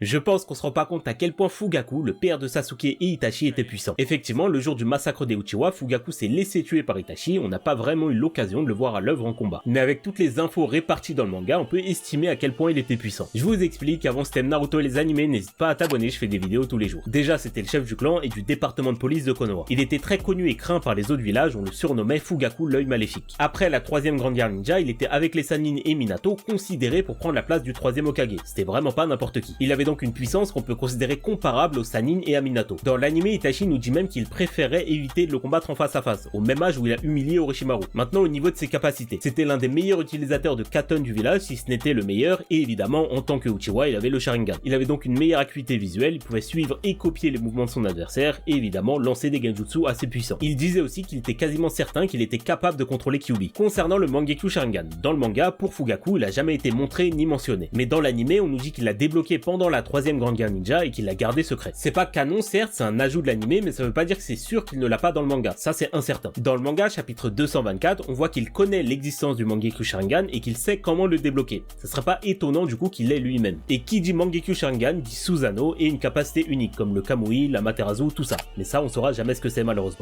Je pense qu'on se rend pas compte à quel point Fugaku, le père de Sasuke et Itachi, était puissant. Effectivement, le jour du massacre des Uchiwa, Fugaku s'est laissé tuer par Itachi, on n'a pas vraiment eu l'occasion de le voir à l'œuvre en combat. Mais avec toutes les infos réparties dans le manga, on peut estimer à quel point il était puissant. Je vous explique, avant si t'aimes Naruto et les animés, n'hésite pas à t'abonner, je fais des vidéos tous les jours. Déjà, c'était le chef du clan et du département de police de Konoha. Il était très connu et craint par les autres villages, on le surnommait Fugaku l'œil maléfique. Après la troisième grande guerre ninja, il était avec les Sannin et Minato considéré pour prendre la place du troisième Hokage. C'était vraiment pas n'importe qui. Il avait donc une puissance qu'on peut considérer comparable aux Sannin et à Minato. Dans l'anime, Itachi nous dit même qu'il préférait éviter de le combattre en face à face, au même âge où il a humilié Orochimaru. Maintenant, au niveau de ses capacités, c'était l'un des meilleurs utilisateurs de Katon du village, si ce n'était le meilleur, et évidemment, en tant que Uchiwa, il avait le Sharingan. Il avait donc une meilleure acuité visuelle, il pouvait suivre et copier les mouvements de son adversaire, et évidemment, lancer des genjutsu assez puissants. Il disait aussi qu'il était quasiment certain qu'il était capable de contrôler Kyuubi. Concernant le Mangekyo Sharingan, dans le manga, pour Fugaku, il a jamais été montré ni mentionné. Mais dans l'anime, on nous dit qu'il l'a débloqué pendant la troisième grande guerre ninja et qu'il l'a gardé secret. C'est pas canon certes, c'est un ajout de l'anime, mais ça veut pas dire que c'est sûr qu'il ne l'a pas dans le manga, ça c'est incertain. Dans le manga chapitre 224, on voit qu'il connaît l'existence du Mangekyo Sharingan et qu'il sait comment le débloquer. Ça serait pas étonnant du coup qu'il l'ait lui-même. Et qui dit Mangekyo Sharingan dit Susanoo et une capacité unique comme le Kamui, la Materazu, tout ça. Mais ça on saura jamais ce que c'est malheureusement.